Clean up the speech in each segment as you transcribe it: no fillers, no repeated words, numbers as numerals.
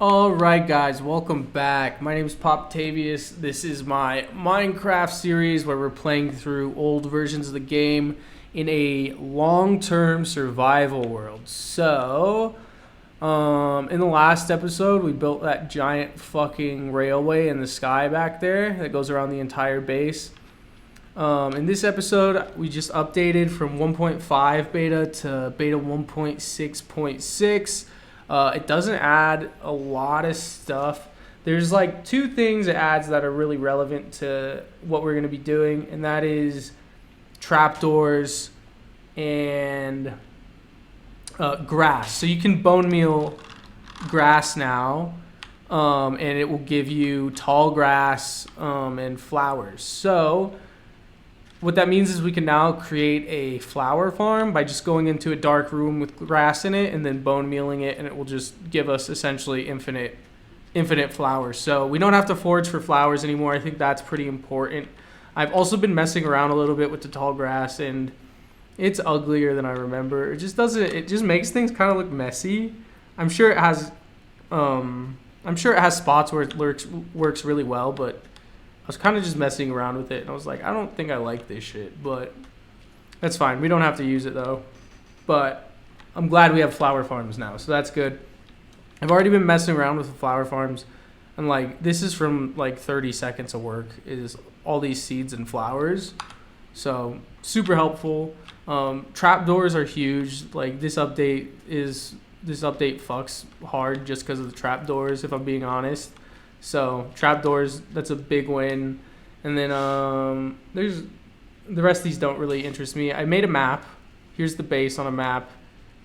Alright guys, welcome back. My name is Poptavius. This is my Minecraft series where we're playing through old versions of the game in a long-term survival world. So, in the last episode, we built that giant fucking railway in the sky back there that goes around the entire base. In this episode, we just updated from 1.5 beta to beta 1.6.6. It doesn't add a lot of stuff. There's like two things it adds that are really relevant to what we're going to be doing, and that is trapdoors and grass. So you can bone meal grass now, and it will give you tall grass and flowers. So what that means is we can now create a flower farm by just going into a dark room with grass in it and then bone mealing it, and it will just give us essentially infinite flowers. So we don't have to forage for flowers anymore. I think that's pretty important. I've also been messing around a little bit with the tall grass, and it's uglier than I remember. It just makes things kind of look messy. I'm sure it has spots where it works really well, but I was kind of just messing around with it, and I was like, I don't think I like this shit, but that's fine. We don't have to use it, though. But I'm glad we have flower farms now, so that's good. I've already been messing around with the flower farms, and, like, this is from, like, 30 seconds of work, is all these seeds and flowers. So, super helpful. Trapdoors are huge. Like, this update fucks hard just because of the trapdoors, if I'm being honest. So trapdoors, that's a big win. And then there's the rest of these don't really interest me. I made a map. Here's the base on a map.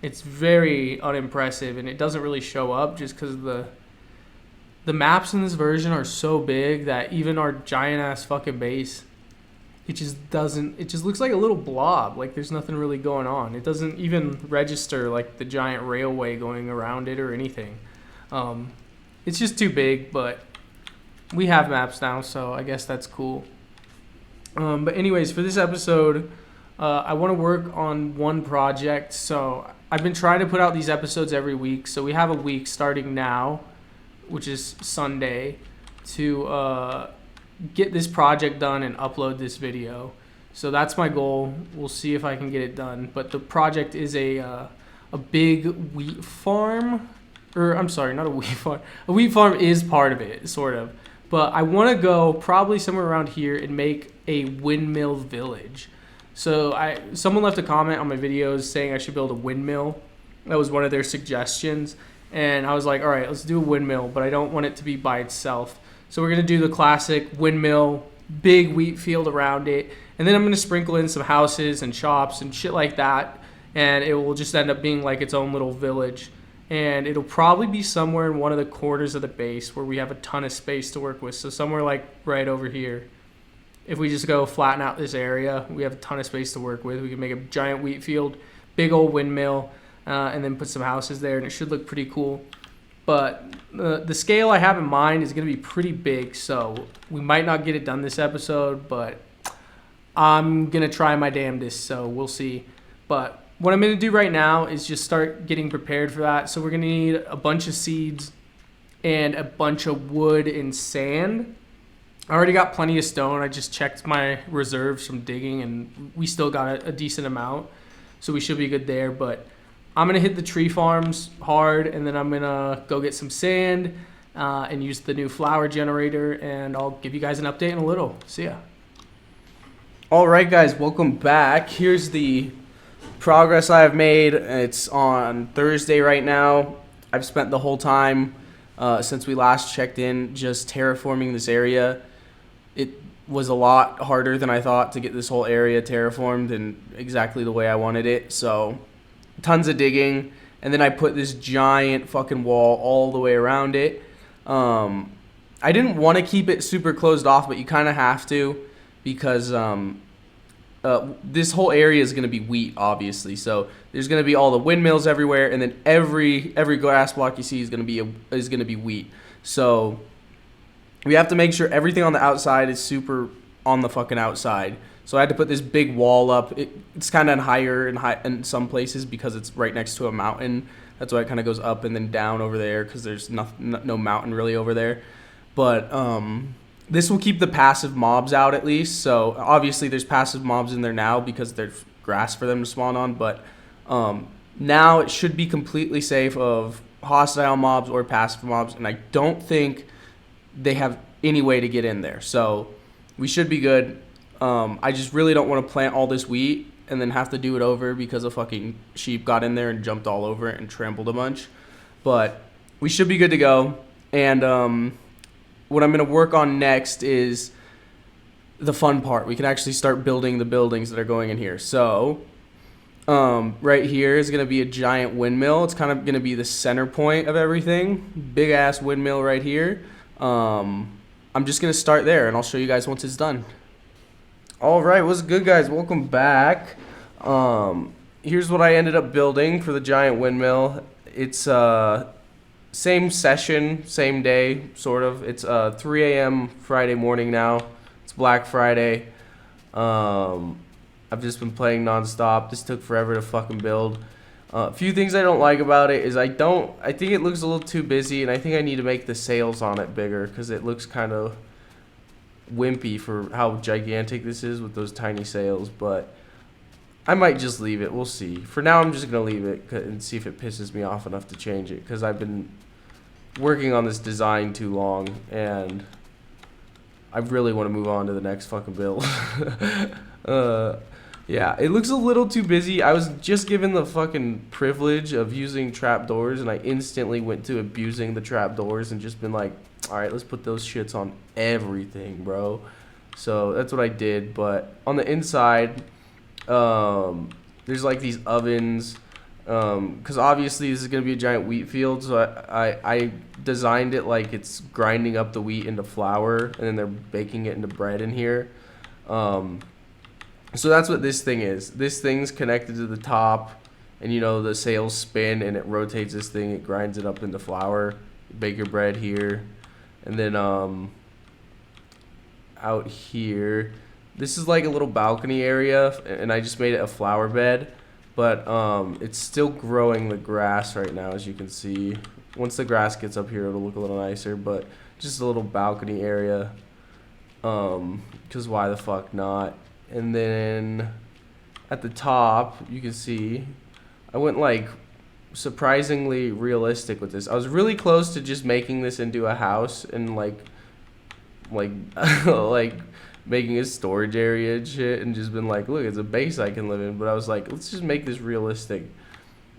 It's very unimpressive, and it doesn't really show up just because the maps in this version are so big that even our giant ass fucking base, it just looks like a little blob. Like there's nothing really going on. It doesn't even register like the giant railway going around it or anything. It's just too big, but we have maps now, so I guess that's cool. But anyways, for this episode, I want to work on one project. So I've been trying to put out these episodes every week. So we have a week starting now, which is Sunday, to get this project done and upload this video. So that's my goal. We'll see if I can get it done. But the project is a big wheat farm. Or I'm sorry, not a wheat farm. A wheat farm is part of it, sort of. But I want to go probably somewhere around here and make a windmill village. So someone left a comment on my videos saying I should build a windmill. That was one of their suggestions. And I was like, all right, let's do a windmill, but I don't want it to be by itself. So we're going to do the classic windmill, big wheat field around it. And then I'm going to sprinkle in some houses and shops and shit like that. And it will just end up being like its own little village. And it'll probably be somewhere in one of the corners of the base where we have a ton of space to work with. So somewhere like right over here. If we just go flatten out this area, we have a ton of space to work with. We can make a giant wheat field, big old windmill, and then put some houses there, and it should look pretty cool. But the scale I have in mind is going to be pretty big, so we might not get it done this episode, but I'm going to try my damnedest, so we'll see. But what I'm going to do right now is just start getting prepared for that. So we're going to need a bunch of seeds and a bunch of wood and sand. I already got plenty of stone. I just checked my reserves from digging, and we still got a decent amount. So we should be good there. But I'm going to hit the tree farms hard, and then I'm going to go get some sand and use the new flower generator, and I'll give you guys an update in a little. See ya. All right, guys, welcome back. Here's the progress I've made. It's on Thursday right now. I've spent the whole time since we last checked in just terraforming this area. It was a lot harder than I thought to get this whole area terraformed and exactly the way I wanted it. So tons of digging, and then I put this giant fucking wall all the way around it. I didn't want to keep it super closed off, but you kind of have to because this whole area is going to be wheat, obviously. So there's going to be all the windmills everywhere, and then every grass block you see is going to be wheat. So we have to make sure everything on the outside is super on the fucking outside. So I had to put this big wall up. It's kind of higher in some places because it's right next to a mountain That's why it kind of goes up and then down over there, because there's no mountain really over there. But this will keep the passive mobs out at least. So obviously there's passive mobs in there now because there's grass for them to spawn on. But now it should be completely safe of hostile mobs or passive mobs. And I don't think they have any way to get in there. So we should be good. I just really don't want to plant all this wheat and then have to do it over because a fucking sheep got in there and jumped all over it and trampled a bunch. But we should be good to go. And what I'm going to work on next is the fun part. We can actually start building the buildings that are going in here. So right here is going to be a giant windmill. It's kind of going to be the center point of everything. Big ass windmill right here. I'm just going to start there and I'll show you guys once it's done. All right, what's good, guys? Welcome back. Here's what I ended up building for the giant windmill. It's same session, same day, sort of. It's 3 a.m. Friday morning now. It's Black Friday. I've just been playing nonstop. This took forever to fucking build. A few things I don't like about it is I think it looks a little too busy, and I think I need to make the sails on it bigger because it looks kind of wimpy for how gigantic this is with those tiny sails. But I might just leave it. We'll see. For now, I'm just going to leave it and see if it pisses me off enough to change it, because I've been working on this design too long, and I really want to move on to the next fucking build. Yeah, it looks a little too busy. I was just given the fucking privilege of using trapdoors, and I instantly went to abusing the trapdoors and just been like, all right, let's put those shits on everything, bro. So that's what I did. But on the inside, there's like these ovens, because obviously this is going to be a giant wheat field. So I designed it like it's grinding up the wheat into flour, and then they're baking it into bread in here. So that's what this thing is. This thing's connected to the top, and you know the sails spin and it rotates this thing. It grinds it up into flour. Bake your bread here, and then out here, this is like a little balcony area, and I just made it a flower bed. But it's still growing the grass right now, as you can see. Once the grass gets up here, it'll look a little nicer. But just a little balcony area, because why the fuck not? And then at the top, you can see I went like surprisingly realistic with this. I was really close to just making this into a house and like like making a storage area and shit, and just been like, look, it's a base I can live in. But I was like, let's just make this realistic.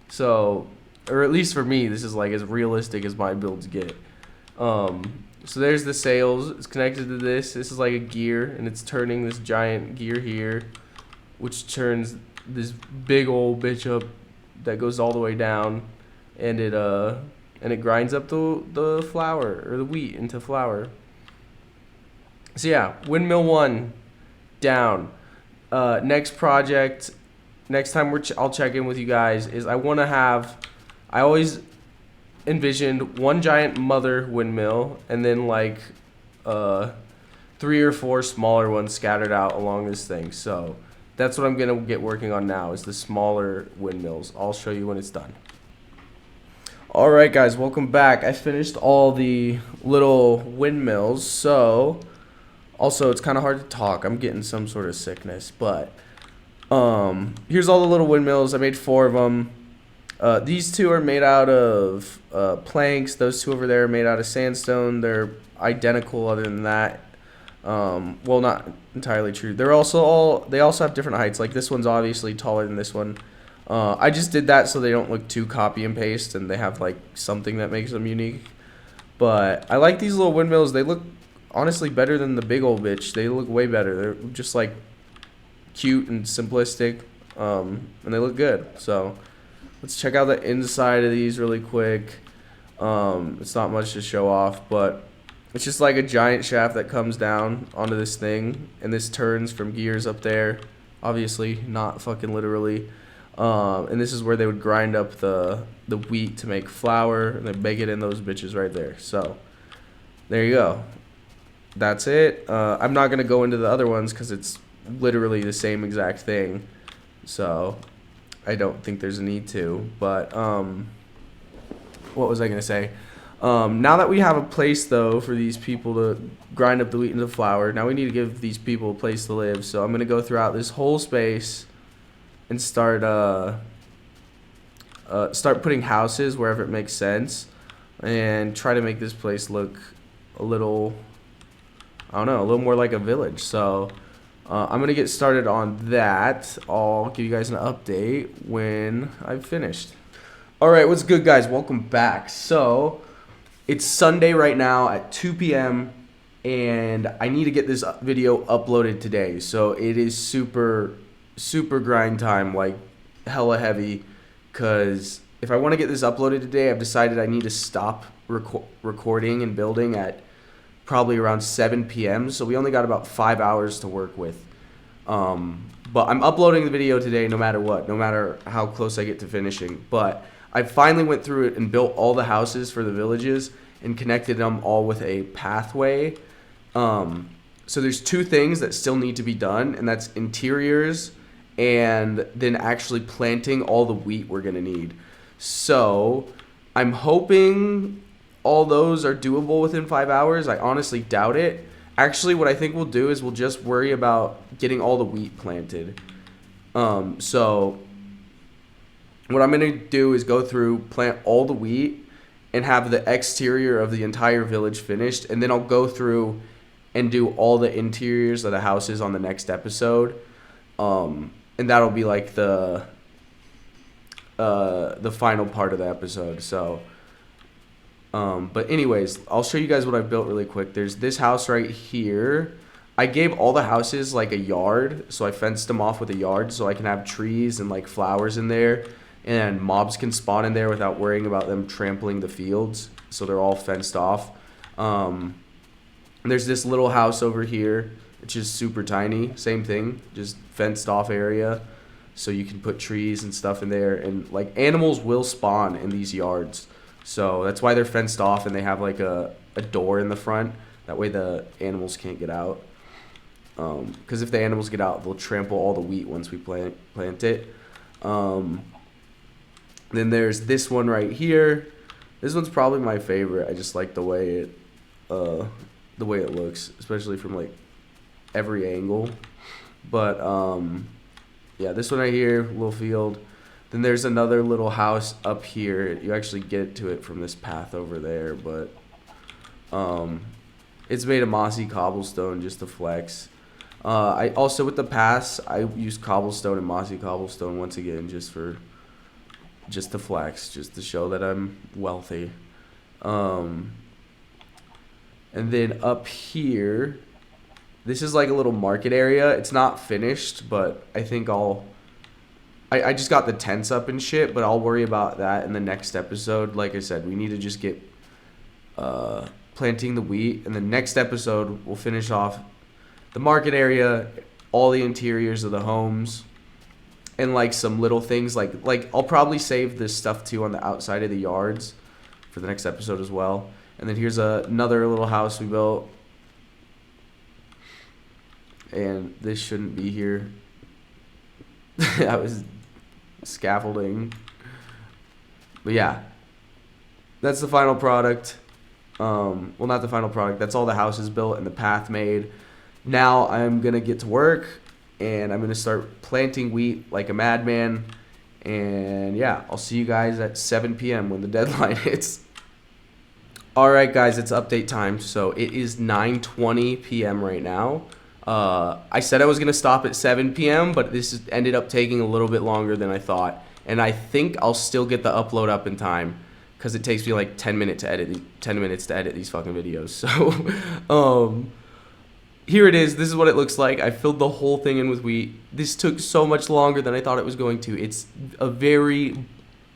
So, or at least for me, this is like as realistic as my builds get. So there's the sails. It's connected to this. This is like a gear, and it's turning this giant gear here, which turns this big old bitch up that goes all the way down, and it grinds up the flour or the wheat into flour. So yeah, windmill 1 down. Next project, next time I'll check in with you guys is I always envisioned one giant mother windmill and then like 3 or 4 smaller ones scattered out along this thing. So that's what I'm gonna get working on now, is the smaller windmills. I'll show you when it's done. All right, guys, welcome back. I finished all the little windmills. So also, it's kind of hard to talk. I'm getting some sort of sickness, but here's all the little windmills. I made 4 of them. These 2 are made out of planks. Those 2 over there are made out of sandstone. They're identical other than that. Well, not entirely true. They also have different heights. Like this one's obviously taller than this one. I just did that so they don't look too copy and paste, and they have like something that makes them unique. But I like these little windmills. They look honestly better than the big old bitch. They look way better. They're just like cute and simplistic, and they look good. So let's check out the inside of these really quick. It's not much to show off, but it's just like a giant shaft that comes down onto this thing, and this turns from gears up there. Obviously, not fucking literally. And this is where they would grind up the wheat to make flour, and they bake it in those bitches right there. So there you go. That's it. I'm not going to go into the other ones because it's literally the same exact thing. So I don't think there's a need to. But what was I gonna say? Now that we have a place though for these people to grind up the wheat into flour, now we need to give these people a place to live. So I'm gonna go throughout this whole space and start putting houses wherever it makes sense, and try to make this place look a little, I don't know, a little more like a village. So I'm gonna get started on that. I'll give you guys an update when I've finished. All right, what's good, guys? Welcome back. So it's Sunday right now at 2 p.m. and I need to get this video uploaded today. So it is super grind time, like hella heavy, because if I want to get this uploaded today, I've decided I need to stop recording and building at probably around 7 p.m. So we only got about 5 hours to work with. But I'm uploading the video today no matter what, no matter how close I get to finishing. But I finally went through it and built all the houses for the villages and connected them all with a pathway. So there's two things that still need to be done, and that's interiors and then actually planting all the wheat we're going to need. So I'm hoping all those are doable within 5 hours. I honestly doubt it. Actually, what I think we'll do is we'll just worry about getting all the wheat planted. So what I'm going to do is go through, plant all the wheat, and have the exterior of the entire village finished. And then I'll go through and do all the interiors of the houses on the next episode. And that'll be like the final part of the episode. So, but anyways, I'll show you guys what I've built really quick. There's this house right here. I gave all the houses like a yard. So I fenced them off with a yard so I can have trees and like flowers in there. And mobs can spawn in there without worrying about them trampling the fields. So they're all fenced off. There's this little house over here, which is super tiny. Same thing, just fenced off area. So you can put trees and stuff in there. And like animals will spawn in these yards. So that's why they're fenced off and they have like a door in the front. That way the animals can't get out. Because if the animals get out, they'll trample all the wheat once we plant it. Then there's this one right here. This one's probably my favorite. I just like the way it looks, especially from like every angle. But yeah, this one right here, little field. Then there's another little house up here. You actually get to it from this path over there, but it's made of mossy cobblestone just to flex. I also, with the paths, I use cobblestone and mossy cobblestone once again just to flex, just to show that I'm wealthy. And then up here, this is like a little market area. It's not finished, but I think I just got the tents up and shit, but I'll worry about that in the next episode. Like I said, we need to just get planting the wheat, and the next episode we'll finish off the market area, all the interiors of the homes, and like some little things like I'll probably save this stuff too on the outside of the yards for the next episode as well. And then here's another little house we built, and this shouldn't be here. That was scaffolding, but yeah, that's the final product. Well, not the final product, that's all the houses built and the path made. Now I'm gonna get to work and I'm going to start planting wheat like a madman. And yeah, I'll see you guys at 7 p.m. when the deadline hits. Alright guys, it's update time. So it is 9:20 p.m. right now. I said I was going to stop at 7 p.m., but this ended up taking a little bit longer than I thought. And I think I'll still get the upload up in time, because it takes me like 10 minutes to edit these fucking videos. So, here it is. This is what it looks like. I filled the whole thing in with wheat. This took so much longer than I thought it was going to. It's a very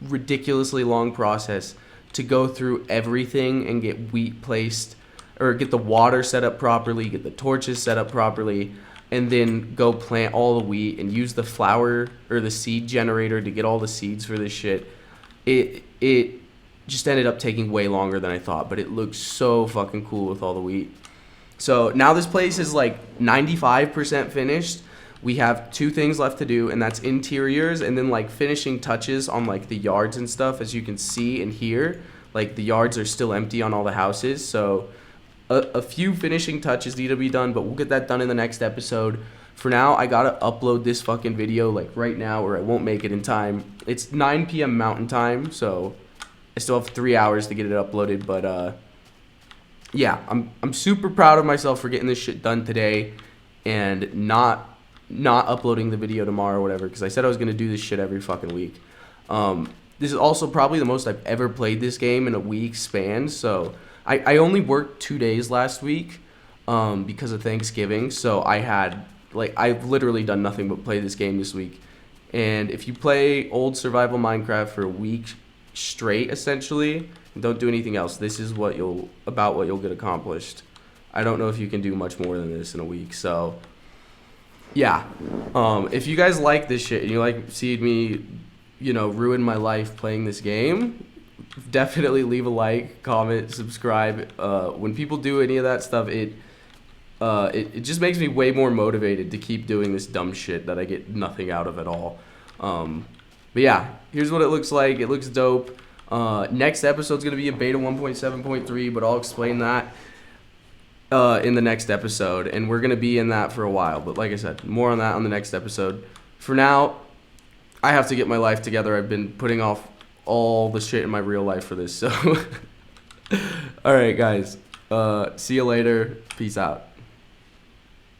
ridiculously long process to go through everything and get wheat placed, or get the water set up properly, get the torches set up properly, and then go plant all the wheat and use the flour or the seed generator to get all the seeds for this shit. It just ended up taking way longer than I thought, but it looks so fucking cool with all the wheat. So now this place is like 95% finished. We have 2 things left to do, and that's interiors and then like finishing touches on like the yards and stuff, as you can see and hear. like the yards are still empty on all the houses. So a few finishing touches need to be done, but we'll get that done in the next episode. For now, I gotta upload this fucking video like right now, or I won't make it in time. It's 9 p.m. Mountain Time, so I still have 3 hours to get it uploaded. But yeah, I'm super proud of myself for getting this shit done today, and not uploading the video tomorrow or whatever, because I said I was gonna do this shit every fucking week. This is also probably the most I've ever played this game in a week span. So I only worked 2 days last week because of Thanksgiving. So I've literally done nothing but play this game this week. And if you play old survival Minecraft for a week straight, essentially, and don't do anything else, this is what you'll get accomplished. I don't know if you can do much more than this in a week. So yeah, if you guys like this shit and you like seeing me, ruin my life playing this game, definitely leave a like, comment, subscribe. When people do any of that stuff, it just makes me way more motivated to keep doing this dumb shit that I get nothing out of at all. But yeah, here's what it looks like. It looks dope. Next episode's gonna be a beta 1.7.3, but I'll explain that in the next episode, and we're gonna be in that for a while. But like I said, more on that on the next episode. For now, I have to get my life together. I've been putting off all the shit in my real life for this. So, all right, guys. See you later. Peace out.